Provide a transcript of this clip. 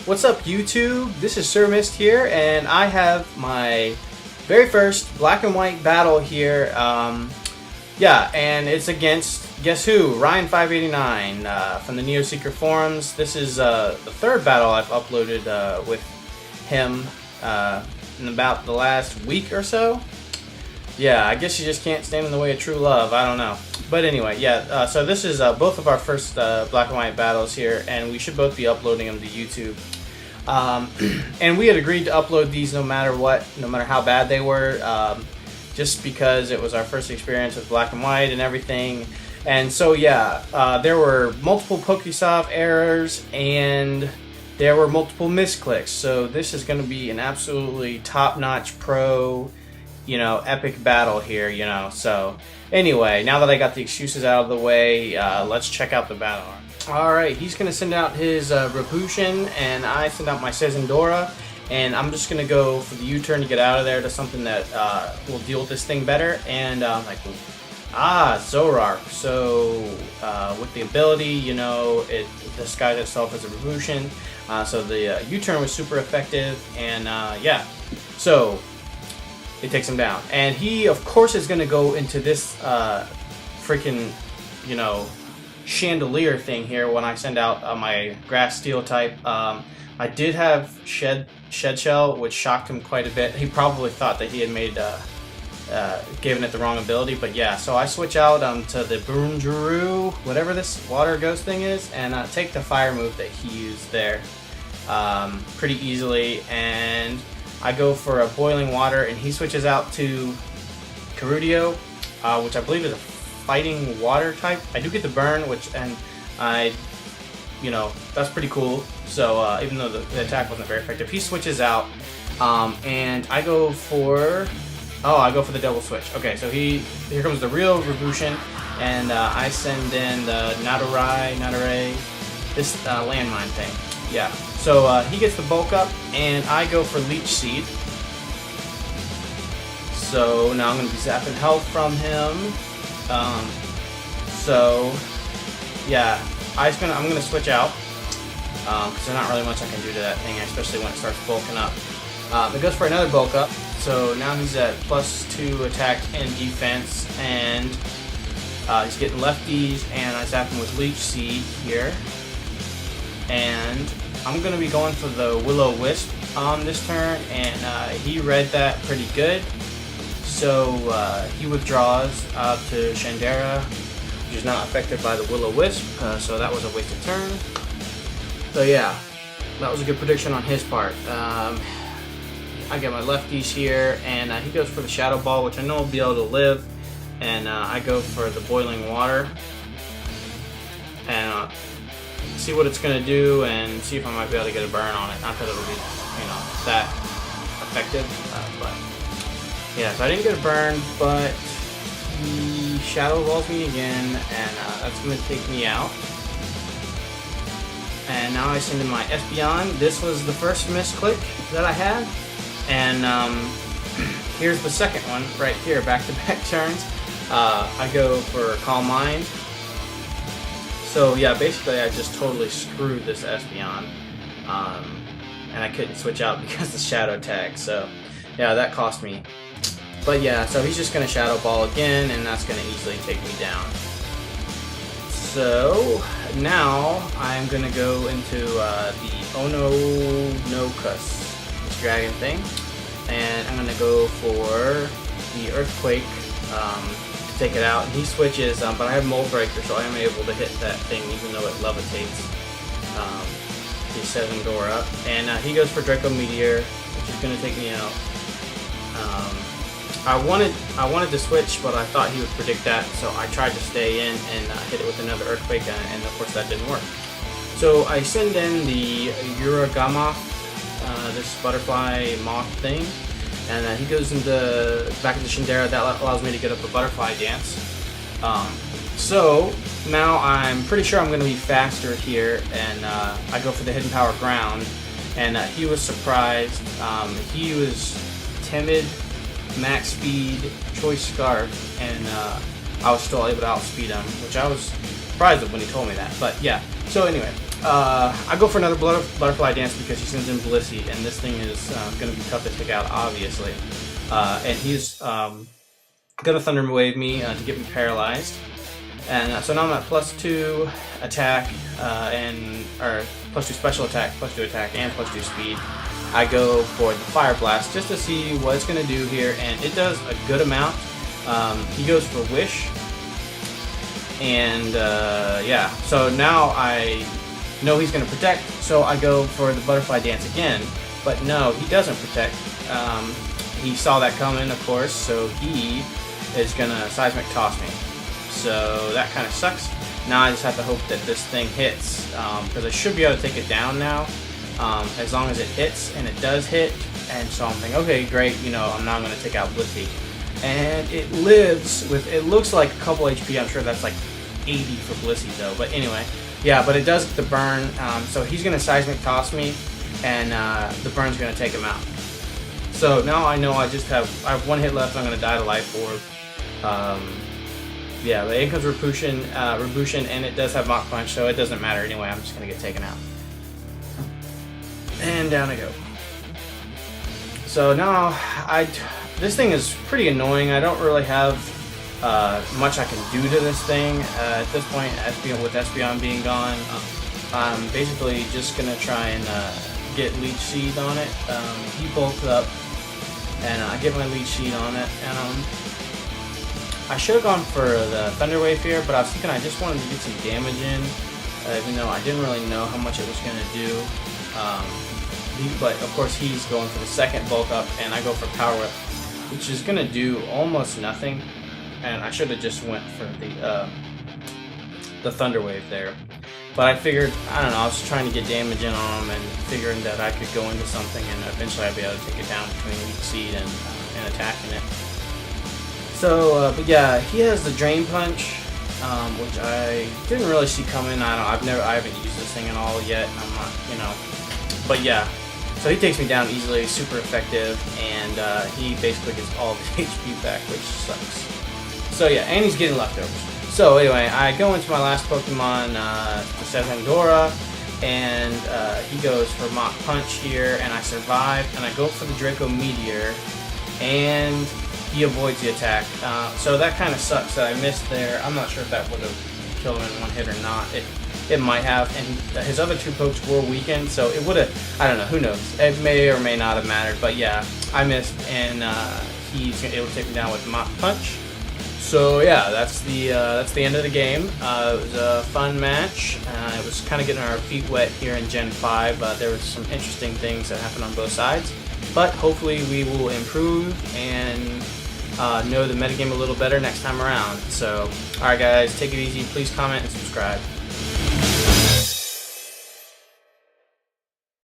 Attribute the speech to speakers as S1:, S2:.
S1: What's up, YouTube? This is Sir Mist here, and I have my very first black and white battle here. And it's against, guess who? Ryan589 from the Neo Seeker forums. This is the third battle I've uploaded with him in about the last week or so. Yeah, I guess you just can't stand in the way of true love. I don't know. But anyway, yeah, so this is both of our first black and white battles here, and we should both be uploading them to YouTube. And we had agreed to upload these no matter what, no matter how bad they were, just because it was our first experience with black and white and everything. And so, yeah, there were multiple PokeSoft errors, and there were multiple misclicks. So this is going to be an absolutely top-notch pro, epic battle here, So anyway, now that I got the excuses out of the way, let's check out the battle. Alright, he's going to send out his Repushin, and I send out my Sezendora, and I'm just going to go for the U-turn to get out of there to something that will deal with this thing better, and Zoroark. So with the ability, it disguises itself as a Repushin, so the U-turn was super effective, and yeah, so it takes him down. And he, of course, is going to go into this freaking, chandelier thing here when I send out my grass steel type. I did have shed shell, which shocked him quite a bit. He probably thought that he had made given it the wrong ability, but yeah, so I switch out to the Boonjuru, whatever this water ghost thing is, and take the fire move that he used there pretty easily, and I go for a boiling water, and he switches out to Carudio, which I believe is a fighting water type. I do get the burn, that's pretty cool. So even though the attack wasn't very effective, he switches out, and I go for the double switch. Okay, so here comes the real Repushin, and I send in the Natare, this landmine thing. Yeah, so he gets the bulk up, and I go for Leech Seed. So now I'm going to be zapping health from him. So yeah, I'm going to switch out because there's not really much I can do to that thing, especially when it starts bulking up. It goes for another bulk up, so now he's at +2 attack and defense, and he's getting lefties, and I zap him with Leech Seed here. And I'm going to be going for the Will-O-Wisp on this turn, and he read that pretty good. So he withdraws out to Shandera, which is not affected by the Will-O-Wisp, so that was a wasted turn. So yeah, that was a good prediction on his part. I get my lefties here, and he goes for the Shadow Ball, which I know will be able to live, and I go for the Boiling Water, and see what it's going to do, and see if I might be able to get a burn on it. Not that it'll be, that effective, but yeah, so I didn't get a burn, but he Shadow Balls me again, and that's going to take me out. And now I send in my Espeon. This was the first misclick that I had, and here's the second one right here, back-to-back turns. I go for Calm Mind. So yeah, basically I just totally screwed this Espeon, and I couldn't switch out because of the Shadow tag, so yeah, that cost me. But yeah, so he's just going to Shadow Ball again, and that's going to easily take me down. So now I'm going to go into the Ono-no-Kus, this dragon thing, and I'm going to go for the Earthquake to take it out. And he switches, but I have Mold Breaker, so I am able to hit that thing even though it levitates. He Sezendora, and he goes for Draco Meteor, which is going to take me out. I wanted to switch, but I thought he would predict that, so I tried to stay in and hit it with another Earthquake, and of course that didn't work. So I send in the Uragamoth, this butterfly moth thing, and he goes back into Shandera. That allows me to get up a butterfly dance. So now I'm pretty sure I'm going to be faster here, and I go for the Hidden Power Ground, and he was surprised. He was timid, max speed, choice scarf, and I was still able to outspeed him, which I was surprised of when he told me that. But yeah, so anyway, I go for another butterfly dance because he sends in Blissey, and this thing is going to be tough to take out, obviously. And he's going to Thunder Wave me to get me paralyzed. And so now I'm at +2 attack, or +2 special attack, +2 attack, and +2 speed. I go for the Fire Blast just to see what it's going to do here, and it does a good amount. He goes for Wish, and yeah, so now I know he's going to protect, so I go for the Butterfly Dance again, but no, he doesn't protect. He saw that coming, of course, so he is going to Seismic Toss me. So that kind of sucks. Now I just have to hope that this thing hits, because I should be able to take it down now, as long as it hits, and it does hit. And so I'm thinking, okay, great, you know, I'm now going to take out Blissey. And it lives with, it looks like a couple HP, I'm sure that's like 80 for Blissey though, but anyway. Yeah, but it does get the burn, so he's going to Seismic Toss me, and the burn's going to take him out. So now I know I have 1 hit left, I'm going to die to Life Orb. Yeah, but in comes Rabushin, and it does have Mach Punch, so it doesn't matter anyway, I'm just going to get taken out. And down I go. So now, this thing is pretty annoying. I don't really have much I can do to this thing. At this point, with Espeon being gone, I'm basically just going to try and get Leech Seed on it. He bulked up, and I get my Leech Seed on it, and I should have gone for the Thunder Wave here, but I was thinking I just wanted to get some damage in, even though I didn't really know how much it was going to do. But of course he's going for the second bulk up, and I go for Power Whip, which is going to do almost nothing, and I should have just went for the Thunder Wave there. But I figured, I don't know, I was trying to get damage in on him and figuring that I could go into something and eventually I'd be able to take it down between Leech Seed and attacking it. So, but yeah, he has the Drain Punch, which I didn't really see coming. I haven't used this thing at all yet. I'm not, you know, but yeah. So he takes me down easily, super effective, and he basically gets all of his HP back, which sucks. So yeah, and he's getting leftovers. So anyway, I go into my last Pokemon, the Sezandora, and he goes for Mach Punch here, and I survive, and I go for the Draco Meteor, and he avoids the attack. So that kind of sucks that I missed there. I'm not sure if that would have killed him in 1 hit or not. It might have, and his other 2 pokes were weakened, so it would have, I don't know, who knows. It may or may not have mattered, but yeah, I missed, and he's able to take me down with Mach Punch. So yeah, that's the end of the game. It was a fun match. It was kind of getting our feet wet here in Gen 5. There was some interesting things that happened on both sides, but hopefully we will improve and know the metagame a little better next time around. So, alright guys, take it easy. Please comment and subscribe.